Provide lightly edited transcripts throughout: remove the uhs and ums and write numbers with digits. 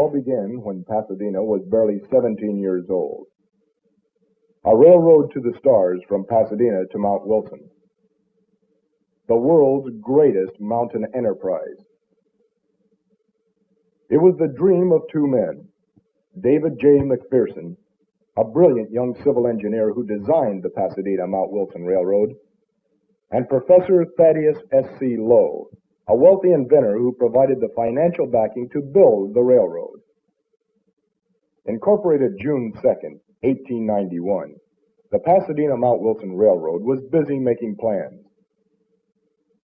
all began when Pasadena was barely 17 years old. A railroad to the stars from Pasadena to Mount Wilson. The world's greatest mountain enterprise. It was the dream of two men, David J. McPherson, a brilliant young civil engineer who designed the Pasadena-Mount Wilson Railroad, and Professor Thaddeus S.C. Lowe, a wealthy inventor who provided the financial backing to build the railroad. Incorporated June 2nd, 1891, the Pasadena-Mount Wilson Railroad was busy making plans.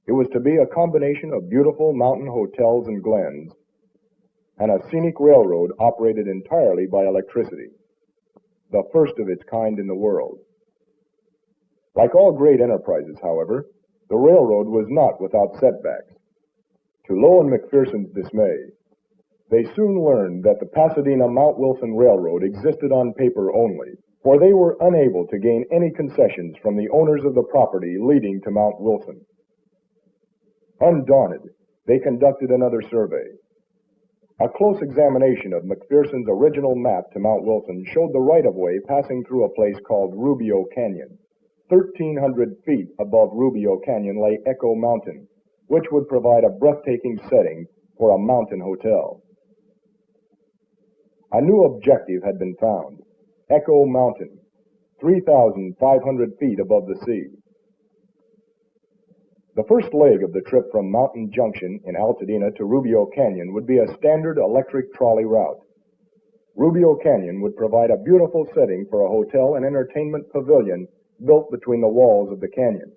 It was to be a combination of beautiful mountain hotels and glens and a scenic railroad operated entirely by electricity, the first of its kind in the world. Like all great enterprises, however, the railroad was not without setbacks. To Lowe and McPherson's dismay, they soon learned that the Pasadena-Mount Wilson Railroad existed on paper only, for they were unable to gain any concessions from the owners of the property leading to Mount Wilson. Undaunted, they conducted another survey. A close examination of McPherson's original map to Mount Wilson showed the right-of-way passing through a place called Rubio Canyon. 1,300 feet above Rubio Canyon lay Echo Mountain, which would provide a breathtaking setting for a mountain hotel. A new objective had been found, Echo Mountain, 3,500 feet above the sea. The first leg of the trip from Mountain Junction in Altadena to Rubio Canyon would be a standard electric trolley route. Rubio Canyon would provide a beautiful setting for a hotel and entertainment pavilion built between the walls of the canyon.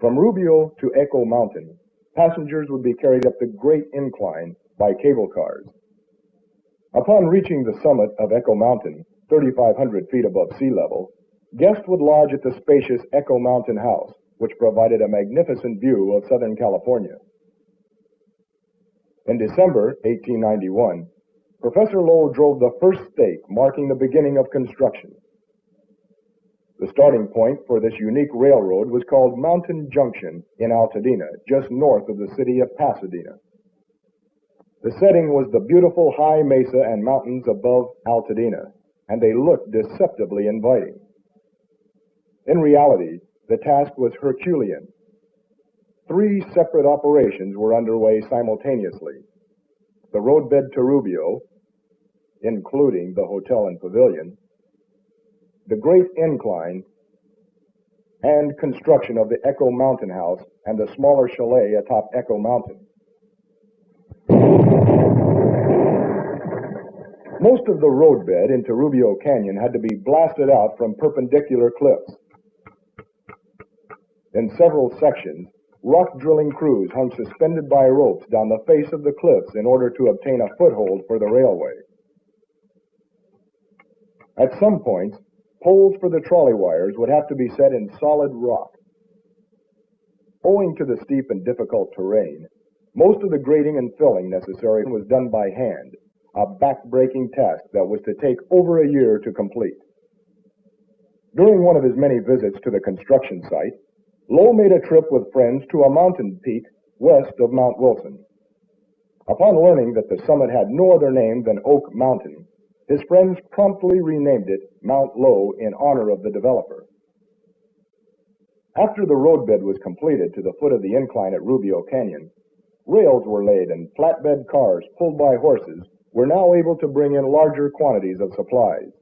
From Rubio to Echo Mountain, passengers would be carried up the great incline by cable cars. Upon reaching the summit of Echo Mountain, 3,500 feet above sea level, guests would lodge at the spacious Echo Mountain House, which provided a magnificent view of Southern California. In December 1891, Professor Lowe drove the first stake marking the beginning of construction. The starting point for this unique railroad was called Mountain Junction in Altadena, just north of the city of Pasadena. The setting was the beautiful high mesa and mountains above Altadena, and they looked deceptively inviting. In reality, the task was Herculean. 3 separate operations were underway simultaneously. The roadbed to Rubio, including the hotel and pavilion, the Great Incline, and construction of the Echo Mountain House and the smaller chalet atop Echo Mountain. Most of the roadbed into Rubio Canyon had to be blasted out from perpendicular cliffs. In several sections, rock drilling crews hung suspended by ropes down the face of the cliffs in order to obtain a foothold for the railway. At some points, poles for the trolley wires would have to be set in solid rock. Owing to the steep and difficult terrain, most of the grading and filling necessary was done by hand, a back-breaking task that was to take over a year to complete. During one of his many visits to the construction site, Lowe made a trip with friends to a mountain peak west of Mount Wilson. Upon learning that the summit had no other name than Oak Mountain, his friends promptly renamed it Mount Lowe in honor of the developer. After the roadbed was completed to the foot of the incline at Rubio Canyon, rails were laid and flatbed cars pulled by horses were now able to bring in larger quantities of supplies.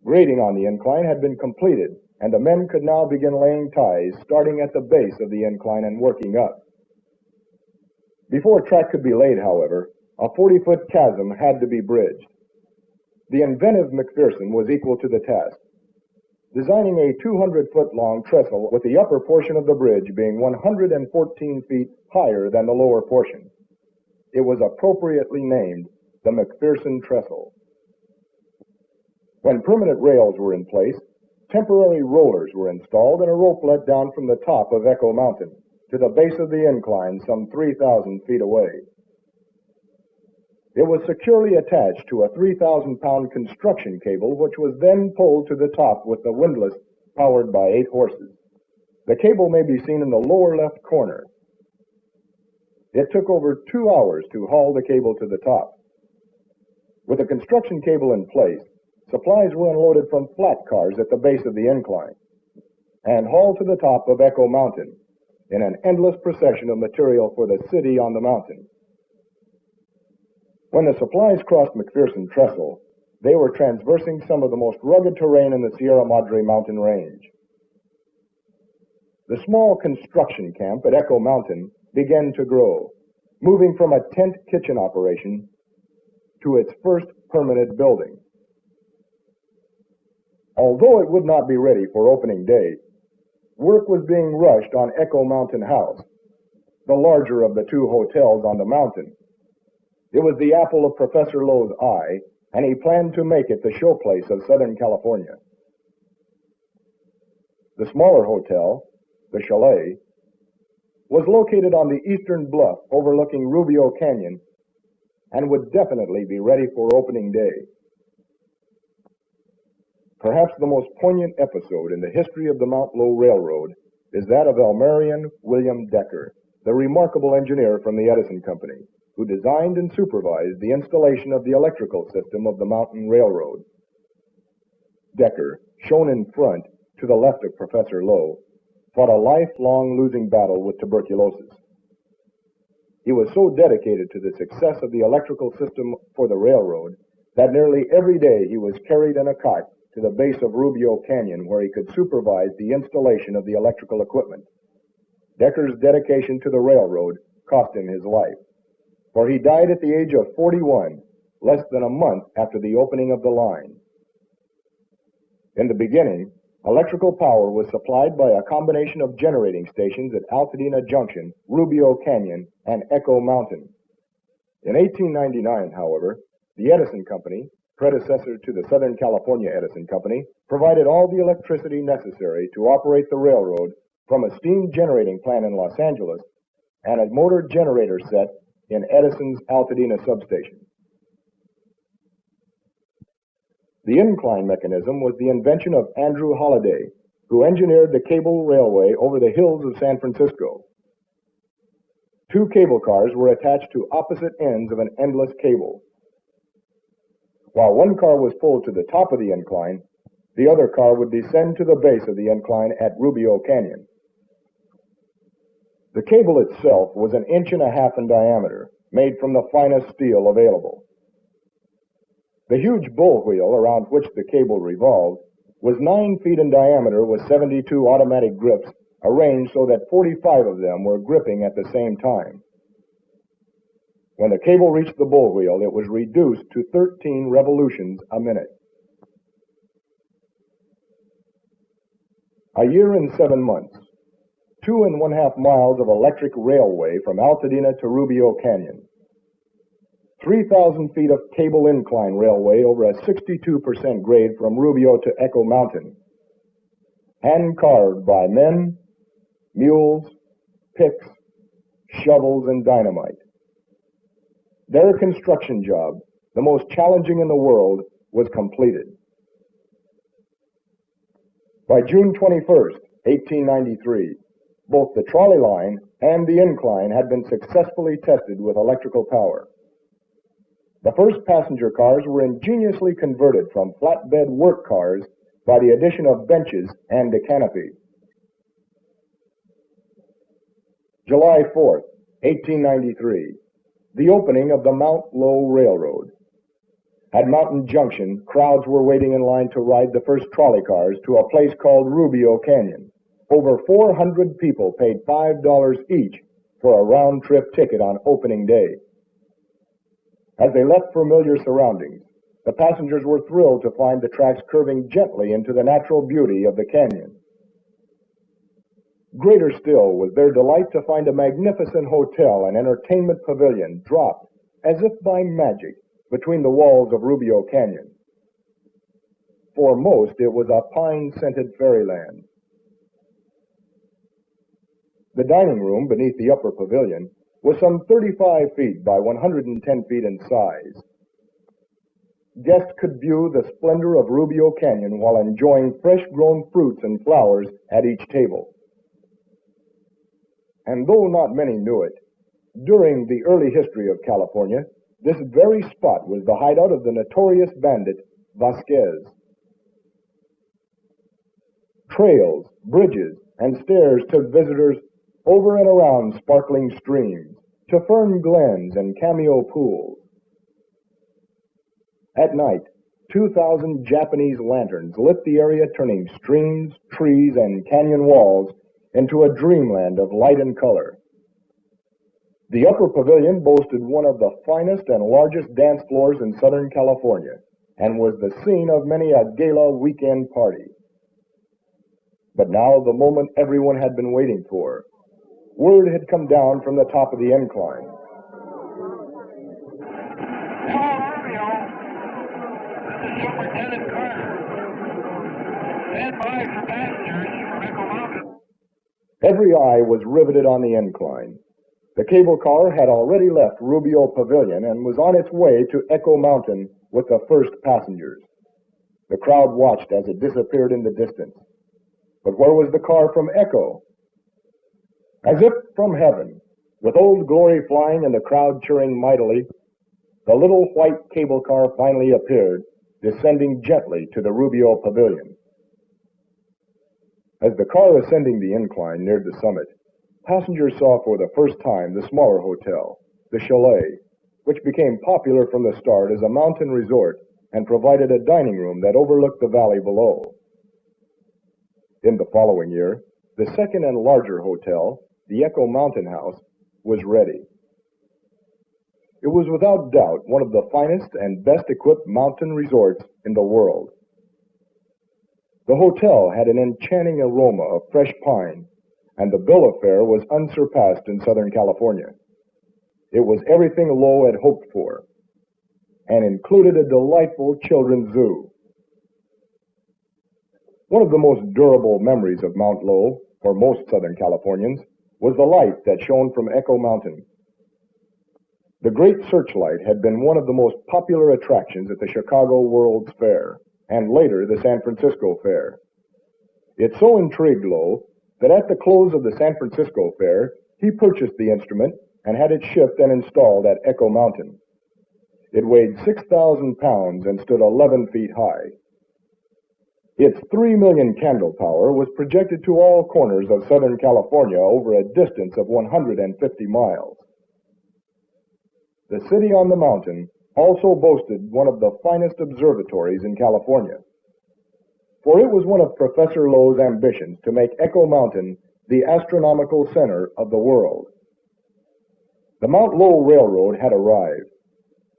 Grading on the incline had been completed, and the men could now begin laying ties, starting at the base of the incline and working up. Before a track could be laid, however, a 40-foot chasm had to be bridged. The inventive McPherson was equal to the task, designing a 200-foot-long trestle with the upper portion of the bridge being 114 feet higher than the lower portion. It was appropriately named the McPherson Trestle. When permanent rails were in place, temporary rollers were installed and a rope let down from the top of Echo Mountain to the base of the incline some 3,000 feet away. It was securely attached to a 3,000-pound construction cable, which was then pulled to the top with the windlass powered by 8 horses. The cable may be seen in the lower left corner. It took over 2 hours to haul the cable to the top. With the construction cable in place, supplies were unloaded from flat cars at the base of the incline and hauled to the top of Echo Mountain in an endless procession of material for the city on the mountain. When the supplies crossed McPherson Trestle, they were traversing some of the most rugged terrain in the Sierra Madre mountain range. The small construction camp at Echo Mountain began to grow, moving from a tent kitchen operation to its first permanent building. Although it would not be ready for opening day, work was being rushed on Echo Mountain House, the larger of the two hotels on the mountain. It was the apple of Professor Lowe's eye, and he planned to make it the showplace of Southern California. The smaller hotel, the Chalet, was located on the eastern bluff overlooking Rubio Canyon and would definitely be ready for opening day. Perhaps the most poignant episode in the history of the Mount Lowe Railroad is that of Elmerian William Decker, the remarkable engineer from the Edison Company, who designed and supervised the installation of the electrical system of the mountain railroad. Decker, shown in front to the left of Professor Lowe, fought a lifelong losing battle with tuberculosis. He was so dedicated to the success of the electrical system for the railroad that nearly every day he was carried in a cot to the base of Rubio Canyon where he could supervise the installation of the electrical equipment. Decker's dedication to the railroad cost him his life, for he died at the age of 41, less than a month after the opening of the line. In the beginning, electrical power was supplied by a combination of generating stations at Altadena Junction, Rubio Canyon, and Echo Mountain. In 1899, however, the Edison Company, predecessor to the Southern California Edison Company, provided all the electricity necessary to operate the railroad from a steam generating plant in Los Angeles and a motor generator set in Edison's Altadena substation. The incline mechanism was the invention of Andrew Holliday, who engineered the cable railway over the hills of San Francisco. Two cable cars were attached to opposite ends of an endless cable. While one car was pulled to the top of the incline, the other car would descend to the base of the incline at Rubio Canyon. The cable itself was 1.5 inches in diameter, made from the finest steel available. The huge bull wheel around which the cable revolved was 9 feet in diameter with 72 automatic grips arranged so that 45 of them were gripping at the same time. When the cable reached the bull wheel, it was reduced to 13 revolutions a minute. A year and 7 months, 2.5 miles of electric railway from Altadena to Rubio Canyon, 3,000 feet of cable incline railway over a 62% grade from Rubio to Echo Mountain, hand-carved by men, mules, picks, shovels, and dynamite. Their construction job, the most challenging in the world, was completed. By June 21st, 1893, both the trolley line and the incline had been successfully tested with electrical power. The first passenger cars were ingeniously converted from flatbed work cars by the addition of benches and a canopy. July 4th, 1893, the opening of the Mount Lowe Railroad. At Mountain Junction, crowds were waiting in line to ride the first trolley cars to a place called Rubio Canyon. Over 400 people paid $5 each for a round-trip ticket on opening day. As they left familiar surroundings, the passengers were thrilled to find the tracks curving gently into the natural beauty of the canyon. Greater still was their delight to find a magnificent hotel and entertainment pavilion dropped, as if by magic, between the walls of Rubio Canyon. For most, it was a pine-scented fairyland. The dining room beneath the upper pavilion was some 35 feet by 110 feet in size. Guests could view the splendor of Rubio Canyon while enjoying fresh-grown fruits and flowers at each table. And though not many knew it, During the early history of California, this very spot was the hideout of the notorious bandit Vasquez. Trails, bridges, and stairs took visitors over and around sparkling streams, to fern glens and cameo pools. At night, 2,000 Japanese lanterns lit the area, turning streams, trees, and canyon walls into a dreamland of light and color. The upper pavilion boasted one of the finest and largest dance floors in Southern California and was the scene of many a gala weekend party. But now the moment everyone had been waiting for. Word had come down from the top of the incline. Hello, Romeo. This is Superintendent Carter. Stand by for passengers from Echo Mountain. Every eye was riveted on the incline. The cable car had already left Rubio Pavilion and was on its way to Echo Mountain with the first passengers. The crowd watched as it disappeared in the distance. But where was the car from Echo? As if from heaven, with Old Glory flying and the crowd cheering mightily, the little white cable car finally appeared, descending gently to the Rubio Pavilion. As the car ascending the incline neared the summit, passengers saw for the first time the smaller hotel, the Chalet, which became popular from the start as a mountain resort and provided a dining room that overlooked the valley below. In the following year, the second and larger hotel, the Echo Mountain House, was ready. It was without doubt one of the finest and best equipped mountain resorts in the world. The hotel had an enchanting aroma of fresh pine, and the bill of fare was unsurpassed in Southern California. It was everything Lowe had hoped for, and included a delightful children's zoo. One of the most durable memories of Mount Lowe, for most Southern Californians, was the light that shone from Echo Mountain. The Great Searchlight had been one of the most popular attractions at the Chicago World's Fair, and later the San Francisco Fair. It so intrigued Lowe that at the close of the San Francisco Fair, he purchased the instrument and had it shipped and installed at Echo Mountain. It weighed 6,000 pounds and stood 11 feet high. Its 3 million candle power was projected to all corners of Southern California over a distance of 150 miles. The city on the mountain also boasted one of the finest observatories in California, for it was one of Professor Lowe's ambitions to make Echo Mountain the astronomical center of the world. The Mount Lowe Railroad had arrived.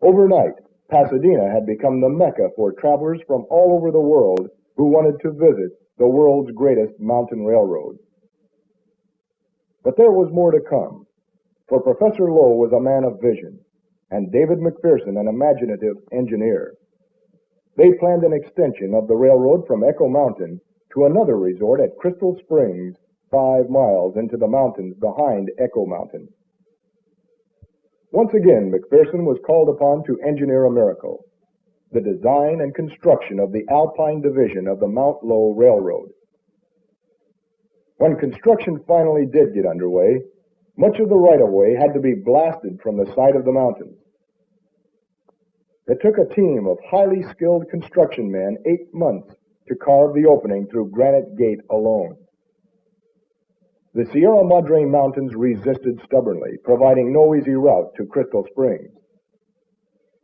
Overnight, Pasadena had become the Mecca for travelers from all over the world who wanted to visit the world's greatest mountain railroad. But there was more to come, for Professor Lowe was a man of vision, and David McPherson an imaginative engineer. They planned an extension of the railroad from Echo Mountain to another resort at Crystal Springs, 5 miles into the mountains behind Echo Mountain. Once again, McPherson was called upon to engineer a miracle: the design and construction of the Alpine Division of the Mount Lowe Railroad. When construction finally did get underway, much of the right-of-way had to be blasted from the side of the mountains. It took a team of highly skilled construction men 8 months to carve the opening through Granite Gate alone. The Sierra Madre Mountains resisted stubbornly, providing no easy route to Crystal Springs.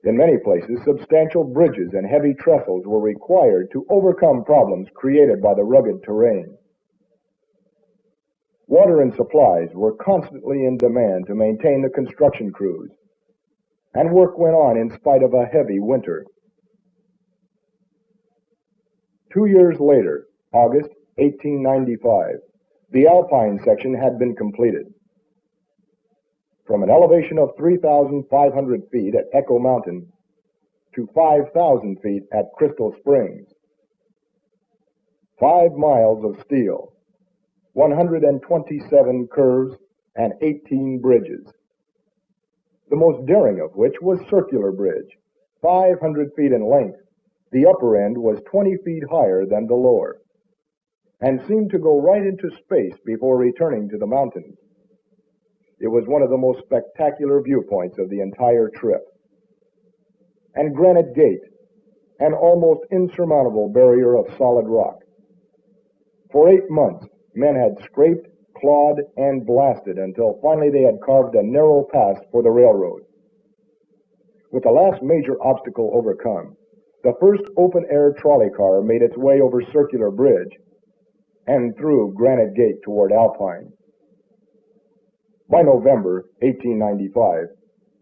In many places, substantial bridges and heavy trestles were required to overcome problems created by the rugged terrain. Water and supplies were constantly in demand to maintain the construction crews, and work went on in spite of a heavy winter. 2 years later, August 1895, the Alpine section had been completed. From an elevation of 3,500 feet at Echo Mountain to 5,000 feet at Crystal Springs. 5 miles of steel, 127 curves, and 18 bridges, the most daring of which was Circular Bridge, 500 feet in length. The upper end was 20 feet higher than the lower, and seemed to go right into space before returning to the mountains. It was one of the most spectacular viewpoints of the entire trip. And Granite Gate, an almost insurmountable barrier of solid rock. For 8 months, men had scraped, clawed, and blasted until finally they had carved a narrow path for the railroad. With the last major obstacle overcome, the first open-air trolley car made its way over Circular Bridge and through Granite Gate toward Alpine. By November 1895,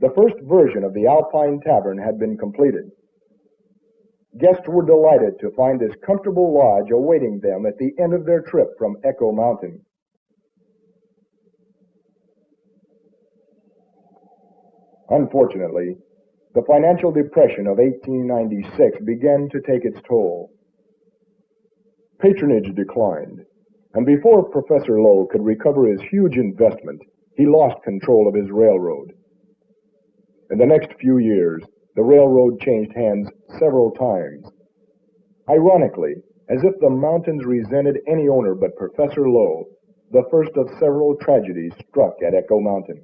the first version of the Alpine Tavern had been completed. Guests were delighted to find this comfortable lodge awaiting them at the end of their trip from Echo Mountain. Unfortunately, the financial depression of 1896 began to take its toll. Patronage declined, and before Professor Lowe could recover his huge investment, he lost control of his railroad. In the next few years, the railroad changed hands several times. Ironically, as if the mountains resented any owner but Professor Lowe, the first of several tragedies struck at Echo Mountain.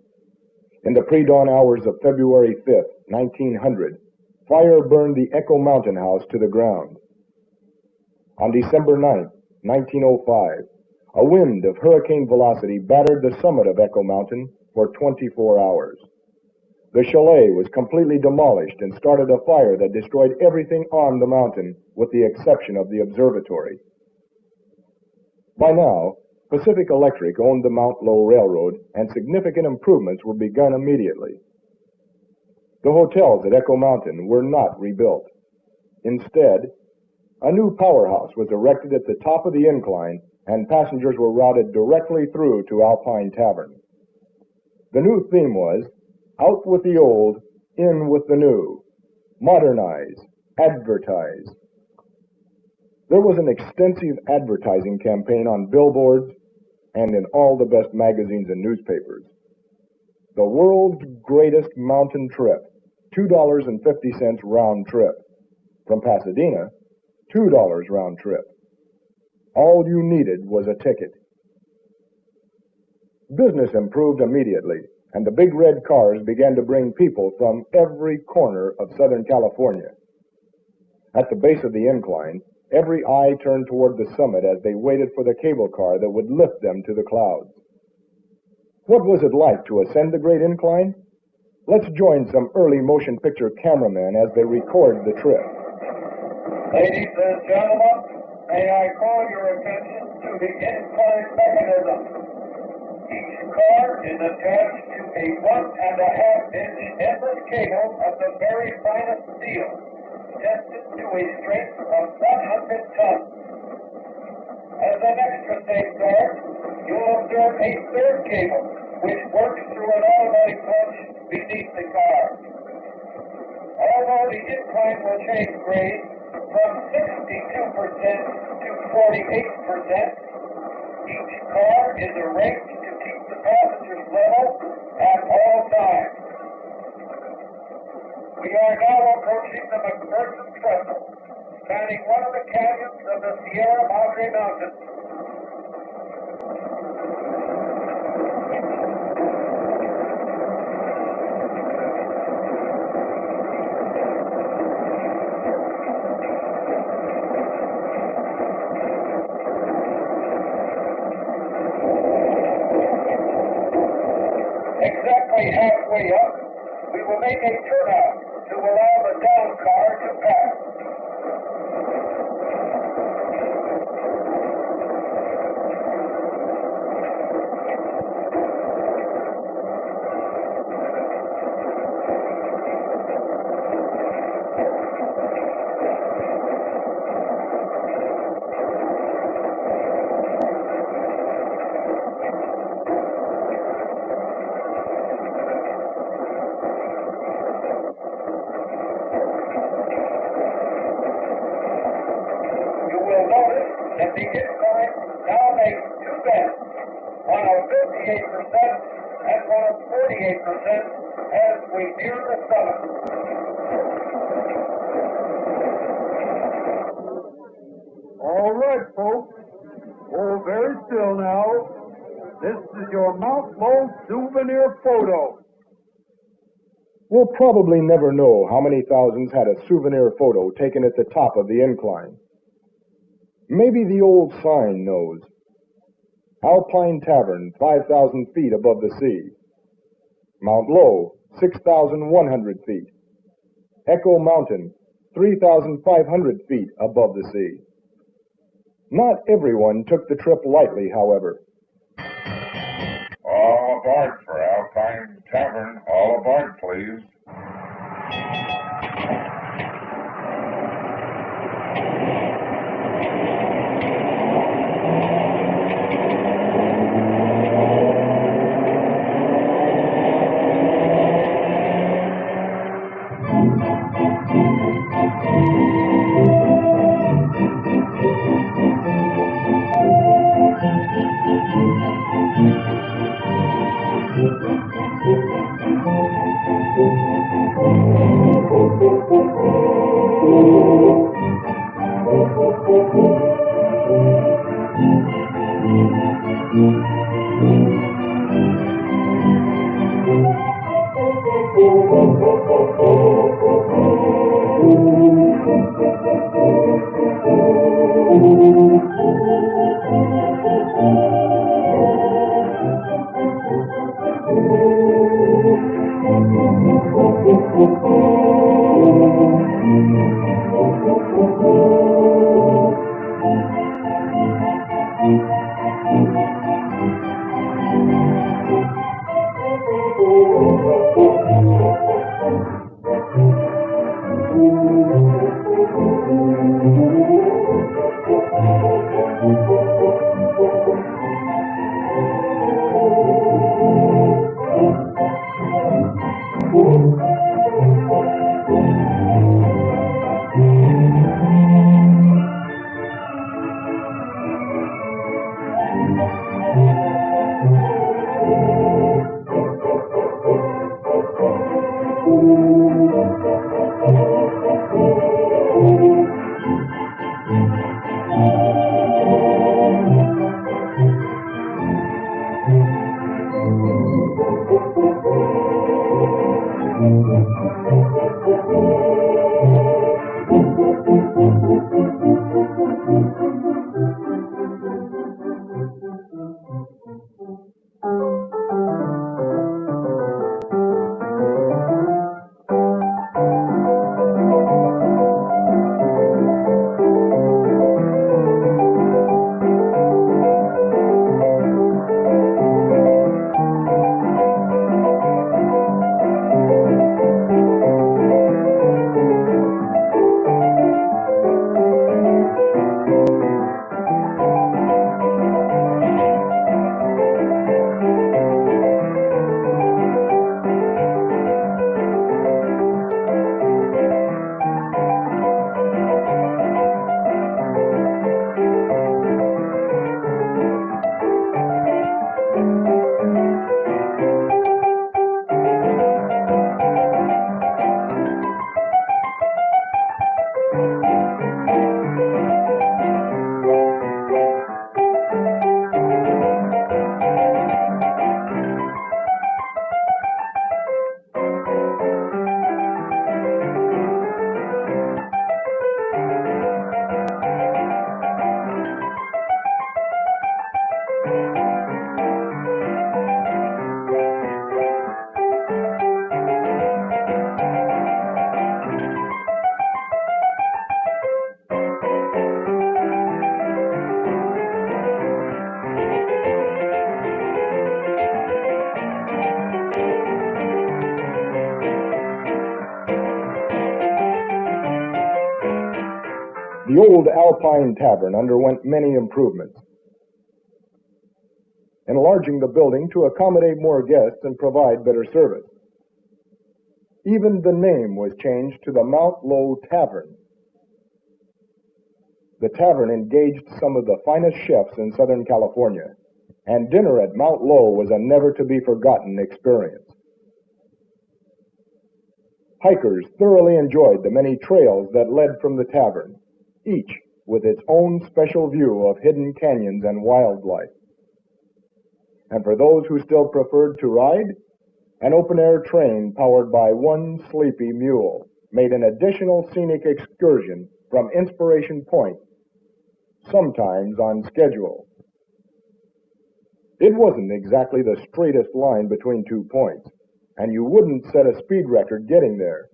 In the pre-dawn hours of February 5th, 1900, fire burned the Echo Mountain House to the ground. On December 9th, 1905, a wind of hurricane velocity battered the summit of Echo Mountain for 24 hours. The chalet was completely demolished and started a fire that destroyed everything on the mountain with the exception of the observatory. By now, Pacific Electric owned the Mount Lowe Railroad, and significant improvements were begun immediately. The hotels at Echo Mountain were not rebuilt. Instead, a new powerhouse was erected at the top of the incline, and passengers were routed directly through to Alpine Tavern. The new theme was, out with the old, in with the new. Modernize, advertise. There was an extensive advertising campaign on billboards and in all the best magazines and newspapers. The world's greatest mountain trip, $2.50 round trip. From Pasadena, $2 round trip. All you needed was a ticket. Business improved immediately, and the big red cars began to bring people from every corner of Southern California. At the base of the incline, every eye turned toward the summit as they waited for the cable car that would lift them to the clouds. What was it like to ascend the great incline? Let's join some early motion picture cameramen as they record the trip. Ladies and gentlemen, may I call your attention to the incline mechanism. Each car is attached to a 1.5-inch endless cable of the very finest steel, tested to a strength of 100 tons. As an extra safeguard, you'll observe a third cable, which works through an automatic punch beneath the car. Although the incline will change grade from 62% to 48%, each car is arranged to keep the passengers level at all times. We are now approaching the McPherson Trestle, spanning one of the canyons of the Sierra Madre Mountains. Exactly halfway up, we will make a turnout to allow the down car to pass. That the incline now makes two bends, one of 58% and one of 48% as we near the summit. All right, folks. Hold very still now. This is your Mount Lowe souvenir photo. We'll probably never know how many thousands had a souvenir photo taken at the top of the incline. Maybe the old sign knows. Alpine Tavern, 5,000 feet above the sea. Mount Lowe, 6,100 feet. Echo Mountain, 3,500 feet above the sea. Not everyone took the trip lightly, however. All aboard for Alpine Tavern. All aboard, please. The old Alpine Tavern underwent many improvements, enlarging the building to accommodate more guests and provide better service. Even the name was changed to the Mount Lowe Tavern. The tavern engaged some of the finest chefs in Southern California, and dinner at Mount Lowe was a never-to-be-forgotten experience. Hikers thoroughly enjoyed the many trails that led from the tavern, each with its own special view of hidden canyons and wildlife. And for those who still preferred to ride, an open-air train powered by one sleepy mule made an additional scenic excursion from Inspiration Point, sometimes on schedule. It wasn't exactly the straightest line between 2 points, and you wouldn't set a speed record getting there.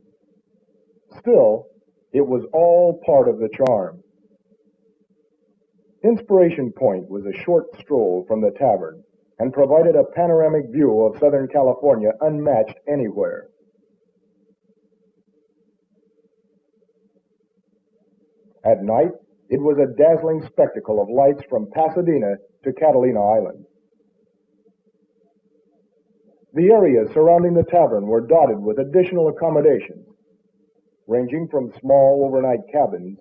Still, it was all part of the charm. Inspiration Point was a short stroll from the tavern and provided a panoramic view of Southern California unmatched anywhere. At night, it was a dazzling spectacle of lights from Pasadena to Catalina Island. The areas surrounding the tavern were dotted with additional accommodations, ranging from small overnight cabins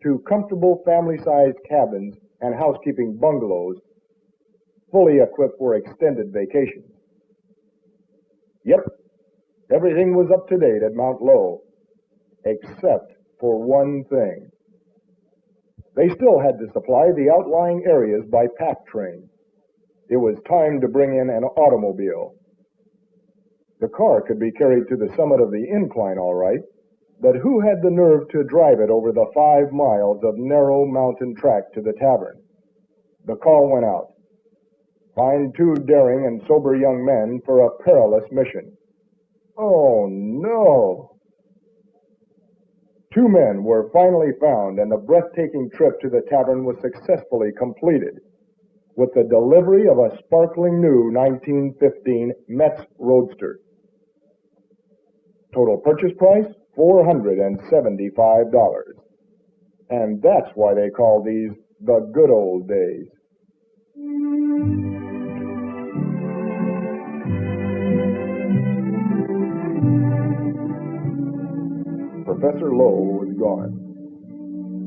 to comfortable family-sized cabins and housekeeping bungalows fully equipped for extended vacations. Yep, everything was up to date at Mount Lowe, except for one thing. They still had to supply the outlying areas by pack train. It was time to bring in an automobile. The car could be carried to the summit of the incline, all right, but who had the nerve to drive it over the 5 miles of narrow mountain track to the tavern? The call went out. Find 2 daring and sober young men for a perilous mission. Oh, no! 2 men were finally found, and the breathtaking trip to the tavern was successfully completed with the delivery of a sparkling new 1915 Metz Roadster. Total purchase price, $475. And that's why they call these the good old days. Professor Lowe was gone,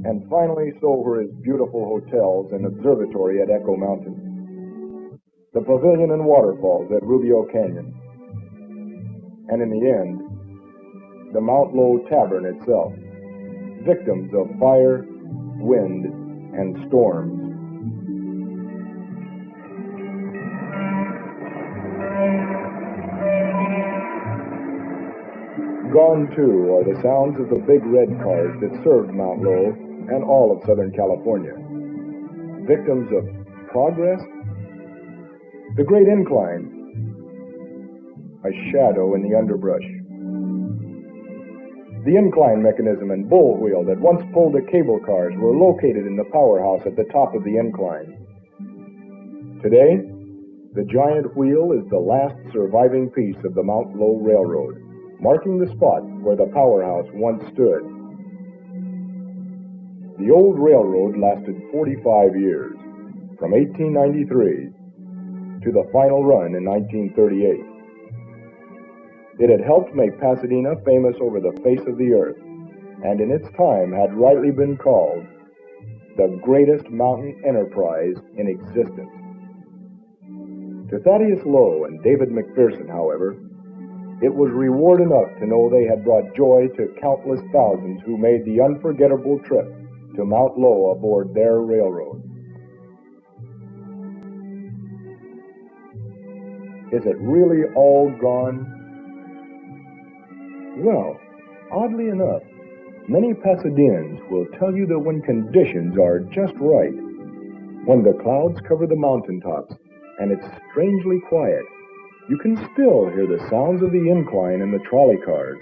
and finally so were his beautiful hotels and observatory at Echo Mountain, the pavilion and waterfalls at Rubio Canyon, and in the end, the Mount Lowe Tavern itself, victims of fire, wind, and storms. Gone, too, are the sounds of the big red cars that served Mount Lowe and all of Southern California. Victims of progress? The Great Incline, a shadow in the underbrush. The incline mechanism and bull wheel that once pulled the cable cars were located in the powerhouse at the top of the incline. Today, the giant wheel is the last surviving piece of the Mount Lowe Railroad, marking the spot where the powerhouse once stood. The old railroad lasted 45 years, from 1893 to the final run in 1938. It had helped make Pasadena famous over the face of the earth, and in its time had rightly been called the greatest mountain enterprise in existence. To Thaddeus Lowe and David McPherson, however, it was reward enough to know they had brought joy to countless thousands who made the unforgettable trip to Mount Lowe aboard their railroad. Is it really all gone? Well, oddly enough, many Pasadenans will tell you that when conditions are just right, when the clouds cover the mountaintops and it's strangely quiet, you can still hear the sounds of the incline and the trolley cars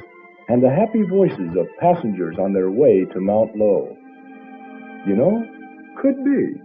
and the happy voices of passengers on their way to Mount Lowe. You know, could be.